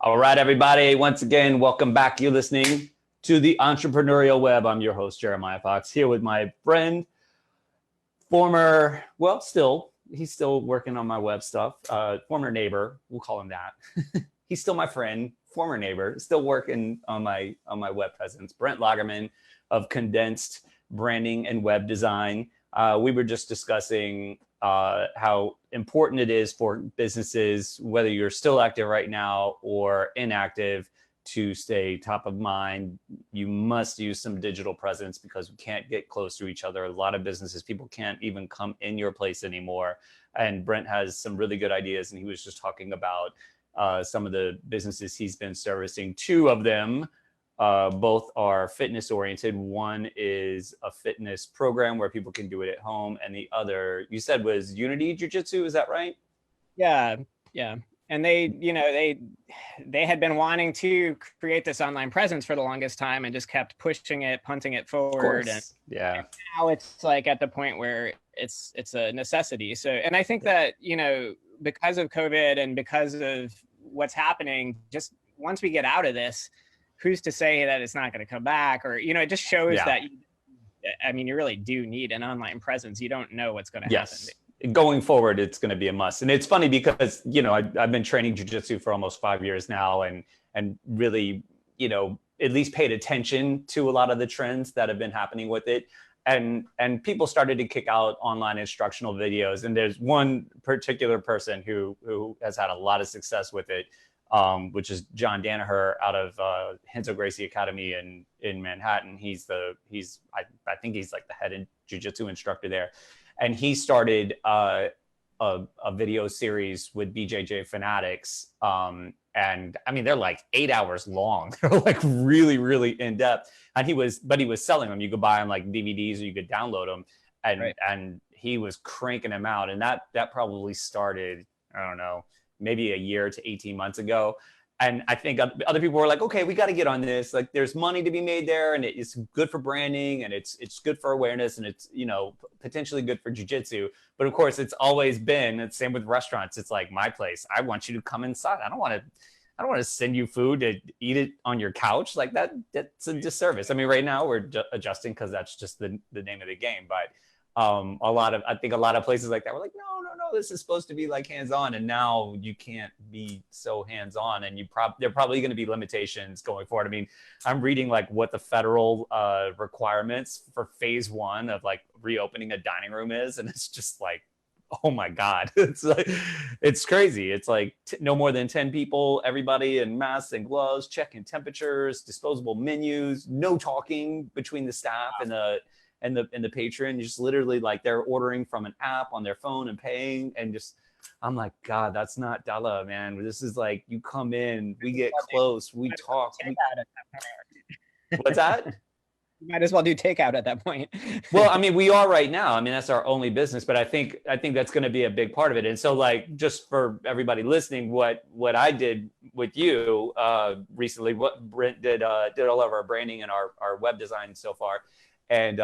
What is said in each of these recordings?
All right, everybody. Once again, welcome back. You're listening to the Entrepreneurial Web. I'm your host, Jeremiah Fox, here with my friend, he's still working on my web stuff. Former neighbor, we'll call him that. He's still my friend, former neighbor, still working on my web presence. Brent Lagerman of Condensed Branding and Web Design. We were just discussing how important it is for businesses, whether you're still active right now or inactive, to stay top of mind. You must use some digital presence because we can't get close to each other. A lot of businesses, people can't even come in your place anymore. And Brent has some really good ideas, and he was just talking about some of the businesses he's been servicing. Two of them, both are fitness oriented. One is a fitness program where people can do it at home, and the other, you said, was Unity Jiu-Jitsu. Is that right? Yeah. And they had been wanting to create this online presence for the longest time and just kept pushing it, punting it forward. And now it's like at the point where it's a necessity. So, and I think that, because of COVID and because of what's happening, just once we get out of this, who's to say that it's not going to come back? Or, it just shows that, you really do need an online presence. You don't know what's going to happen. Going forward, it's going to be a must. And it's funny because, I've been training jiu-jitsu for almost 5 years now, and really, at least paid attention to a lot of the trends that have been happening with it. And people started to kick out online instructional videos. And there's one particular person who has had a lot of success with it, which is John Danaher out of Renzo Gracie Academy in Manhattan. I think he's like the head jiu-jitsu instructor there. And he started a video series with BJJ Fanatics. And I mean, they're like 8 hours long. They're like really, really in depth. And he was selling them. You could buy them like DVDs, or you could download them. And he was cranking them out. And that probably started, I don't know, maybe a year to 18 months ago. And I think other people were like, okay, we got to get on this. Like, there's money to be made there, and it's good for branding, and it's good for awareness, and it's, potentially good for jiu-jitsu. But of course, it's always been the same with restaurants. It's like, my place, I want you to come inside. I don't want to send you food to eat it on your couch. Like that's a disservice. I mean, right now we're adjusting because that's just the name of the game. But I think a lot of places like that were like, no, this is supposed to be like hands-on, and now you can't be so hands-on, and there are probably going to be limitations going forward. I mean, I'm reading like what the federal requirements for phase 1 of like reopening a dining room is, and it's just like, oh my God, it's crazy. It's like no more than 10 people, everybody in masks and gloves, checking temperatures, disposable menus, no talking between the staff and the patron. Just literally like they're ordering from an app on their phone and paying, and just, I'm like, God, that's not Dalla, man. This is like, you come in, we get close, we talk. What's that? You might as well do takeout at that point. Well, I mean, we are right now. I mean, that's our only business, but I think that's going to be a big part of it. And so, like, just for everybody listening, what I did with you recently, what Brent did all of our branding and our web design so far. And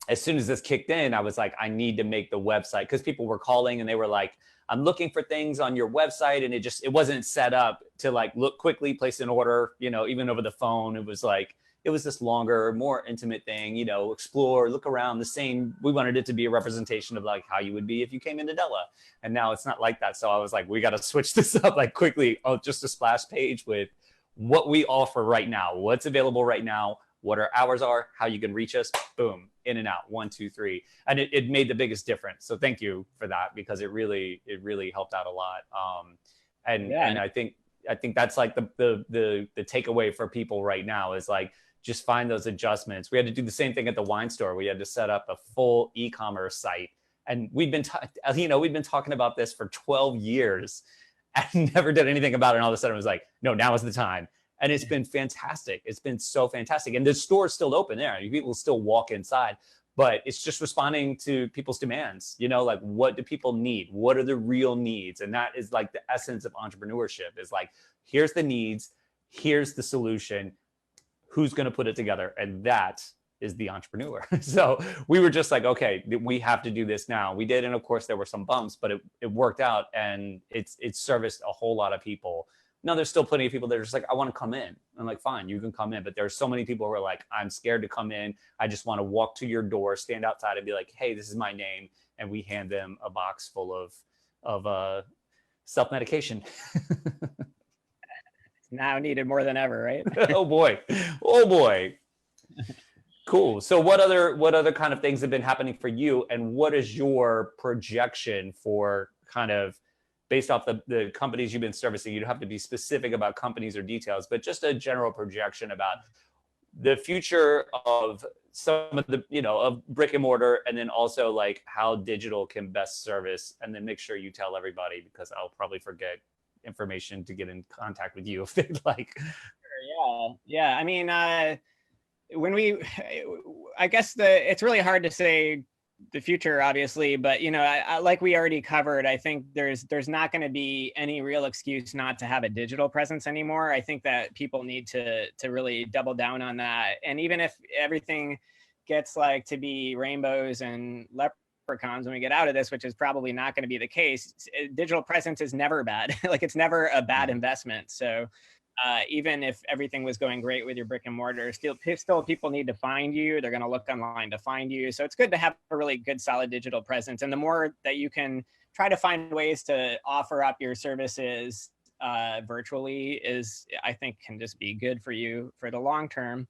as soon as this kicked in, I was like, I need to make the website, because people were calling and they were like, I'm looking for things on your website, and it wasn't set up to like look quickly, place an order, even over the phone. It was this longer, more intimate thing, explore, look around, the same. We wanted it to be a representation of like how you would be if you came into Della. And now it's not like that. So I was like, we got to switch this up like quickly. Just a splash page with what we offer right now, what's available right now, what our hours are, how you can reach us, boom, in and out, 1, 2, 3. And it made the biggest difference. So thank you for that, because it really helped out a lot. And I think that's like the takeaway for people right now is like, just find those adjustments. We had to do the same thing at the wine store. We had to set up a full e-commerce site. And we've been talking about this for 12 years and never did anything about it. And all of a sudden it was like, no, now is the time. And it's been fantastic. It's been so fantastic. And the store is still open there. People still walk inside, but it's just responding to people's demands. Like, what do people need? What are the real needs? And that is like the essence of entrepreneurship, is like, here's the needs, here's the solution, who's going to put it together? And that is the entrepreneur. So we were just like, okay, we have to do this now. We did. And of course there were some bumps, but it worked out, and it's serviced a whole lot of people Now there's still plenty of people that are just like, I want to come in. I'm like, fine, you can come in. But there's so many people who are like, I'm scared to come in. I just want to walk to your door, stand outside and be like, hey, this is my name. And we hand them a box full of self-medication. Now needed more than ever, right? Oh boy. Oh boy. Cool. So what other kind of things have been happening for you, and what is your projection for kind of based off the companies you've been servicing? You don't have to be specific about companies or details, but just a general projection about the future of some of the, of brick and mortar, and then also like how digital can best service, and then make sure you tell everybody, because I'll probably forget information to get in contact with you if they'd like. Sure, yeah. I mean, I guess it's really hard to say the future, obviously, but I like we already covered, I think there's not going to be any real excuse not to have a digital presence anymore. I think that people need to really double down on that. And even if everything gets like to be rainbows and leprechauns when we get out of this, which is probably not going to be the case, digital presence is never bad. Like, it's never a bad investment. So even if everything was going great with your brick and mortar, still people need to find you. They're going to look online to find you. So it's good to have a really good, solid digital presence. And the more that you can try to find ways to offer up your services virtually is, I think, can just be good for you for the long term.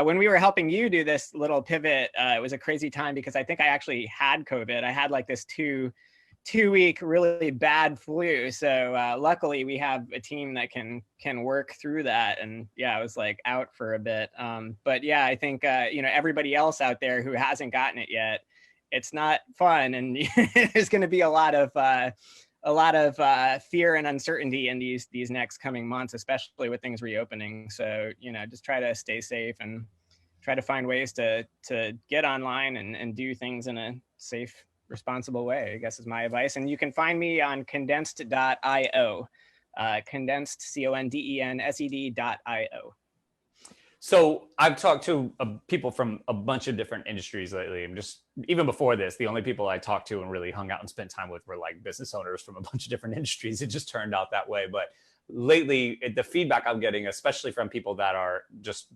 When we were helping you do this little pivot, it was a crazy time because I think I actually had COVID. I had like this two-week really bad flu. So luckily we have a team that can work through that. And yeah, I was like out for a bit. But yeah, I think, everybody else out there who hasn't gotten it yet, it's not fun. And there's going to be a lot of fear and uncertainty in these next coming months, especially with things reopening. So, just try to stay safe and try to find ways to get online and do things in a safe, responsible way, I guess, is my advice. And you can find me on condensed.io, condensed, CONDENSED.io. So I've talked to people from a bunch of different industries lately. And just even before this, the only people I talked to and really hung out and spent time with were like business owners from a bunch of different industries. It just turned out that way. But lately, the feedback I'm getting, especially from people that are just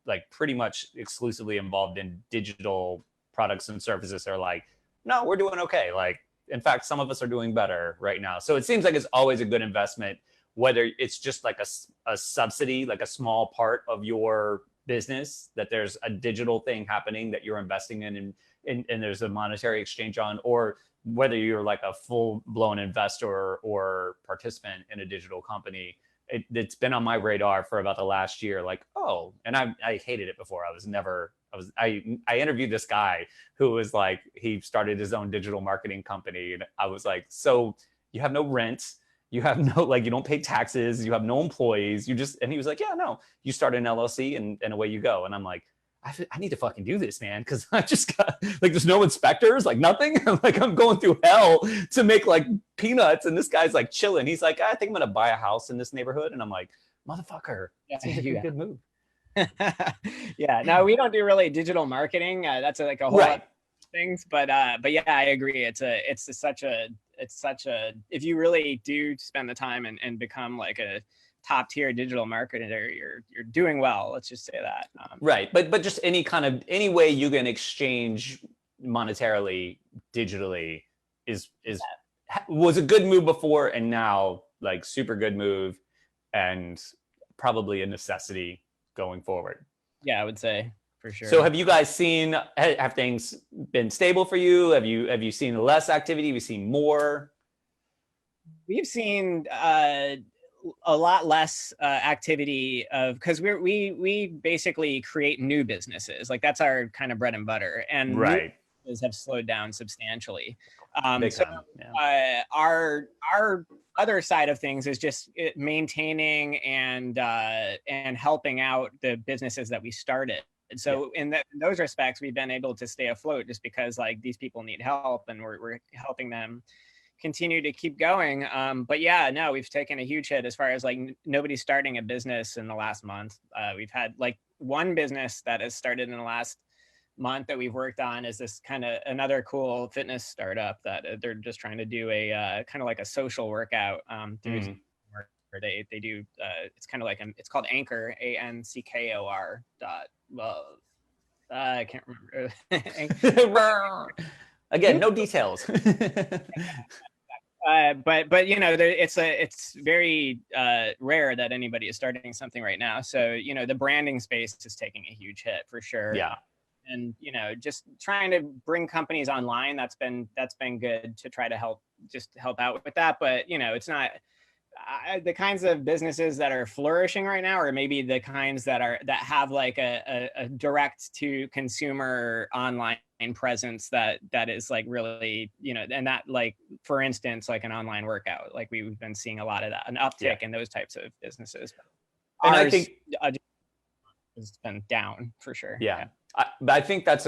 like pretty much exclusively involved in digital products and services, are like, no, we're doing okay. Like, in fact, some of us are doing better right now. So it seems like it's always a good investment, whether it's just like a subsidy, like a small part of your business, that there's a digital thing happening that you're investing in and there's a monetary exchange on, or whether you're like a full-blown investor or participant in a digital company. It's been on my radar for about the last year. Like, oh, and I hated it before. I interviewed this guy who was like, he started his own digital marketing company. And I was like, so you have no rent, you have no, like, you don't pay taxes, you have no employees, and he was like, yeah, no, you start an LLC and away you go. And I'm like, I need to fucking do this, man. Cause I just got like, there's no inspectors, like nothing. Like, I'm going through hell to make like peanuts. And this guy's like chilling. He's like, I think I'm going to buy a house in this neighborhood. And I'm like, motherfucker, that's a good move. Yeah, no, we don't do really digital marketing. That's like a whole lot of things, but yeah, I agree. It's such a, if you really do spend the time and become like a top tier digital marketer, you're doing well. Let's just say that. Right. But just any way you can exchange monetarily, digitally was a good move before. And now like super good move and probably a necessity going forward. Yeah, I would say for sure. So have you guys have things been stable for you? Have you seen less activity? Have you seen more? We've seen a lot less activity because we basically create new businesses. Like, that's our kind of bread and butter, and right. Have slowed down substantially. Our other side of things is just maintaining and helping out the businesses that we started. And so in those respects, we've been able to stay afloat just because like these people need help and we're helping them continue to keep going. But yeah, no, we've taken a huge hit as far as like nobody's starting a business in the last month. We've had like one business that has started in the last month that we've worked on is this kind of another cool fitness startup that they're just trying to do a kind of like a social workout through They do it's kind of like it's called Anchor, ANCKOR I can't remember. Again, no details. But you know, it's very rare that anybody is starting something right now. So you know, the branding space is taking a huge hit for sure. Yeah. And you know, just trying to bring companies online, that's been good to try to help out with that. But you know, it's not the kinds of businesses that are flourishing right now, or maybe the kinds that have like a direct to consumer online presence that is like really, you know, and that, like, for instance, like an online workout, like we've been seeing a lot of that, an uptick in those types of businesses. And I think it's been down for sure. Yeah. But I think that's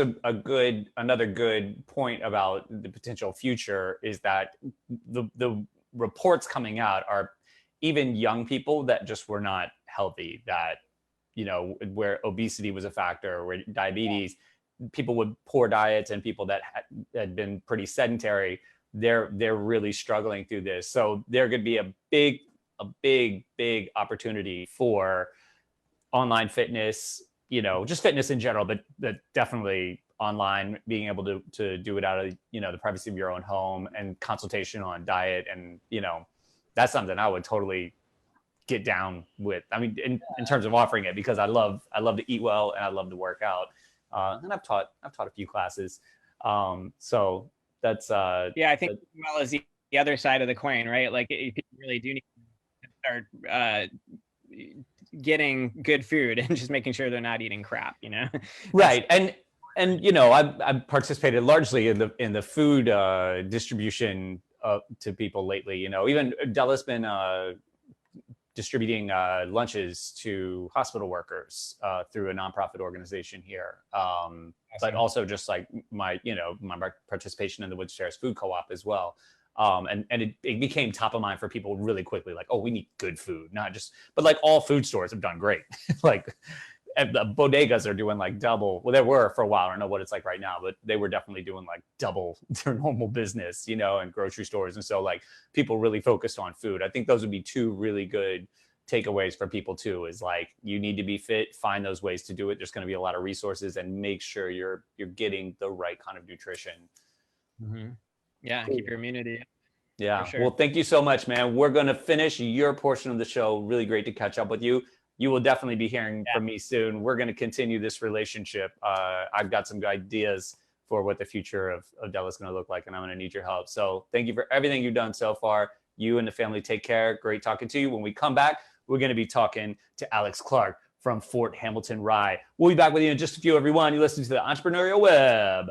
another good point about the potential future, is that the reports coming out are even young people that just were not healthy, that, you know, where obesity was a factor, where diabetes, people with poor diets, and people that had been pretty sedentary, they're really struggling through this. So there could be a big opportunity for online fitness, you know, just fitness in general, but definitely online, being able to do it out of, you know, the privacy of your own home, and consultation on diet. And, you know, that's something I would totally get down with. I mean, in terms of offering it, because I love to eat well, and I love to work out. And I've taught a few classes. So that's I think as well as the other side of the coin, right? Like, people really do need to start getting good food and just making sure they're not eating crap, you know? Right. And you know, I've participated largely in the food distribution to people lately. You know, even Della's been distributing lunches to hospital workers through a nonprofit organization here. Awesome. But also just like my participation in the Woods Terrace Food Co-op as well. And it became top of mind for people really quickly. Like, oh, we need good food, not just, but like all food stores have done great. Like, the bodegas are doing like double. Well, they were for a while. I don't know what it's like right now, but they were definitely doing like double their normal business, you know, and grocery stores. And so like people really focused on food. I think those would be two really good takeaways for people too, is like, you need to be fit, find those ways to do it. There's going to be a lot of resources, and make sure you're getting the right kind of nutrition. Mm-hmm. Yeah. Cool. Keep your immunity. Yeah. Sure. Well, thank you so much, man. We're going to finish your portion of the show. Really great to catch up with you. You will definitely be hearing from me soon. We're going to continue this relationship. I've got some ideas for what the future of Della is going to look like, and I'm going to need your help. So thank you for everything you've done so far. You and the family take care. Great talking to you. When we come back, we're going to be talking to Alex Clark from Fort Hamilton Rye. We'll be back with you in just a few, everyone. You listen to the Entrepreneurial Web.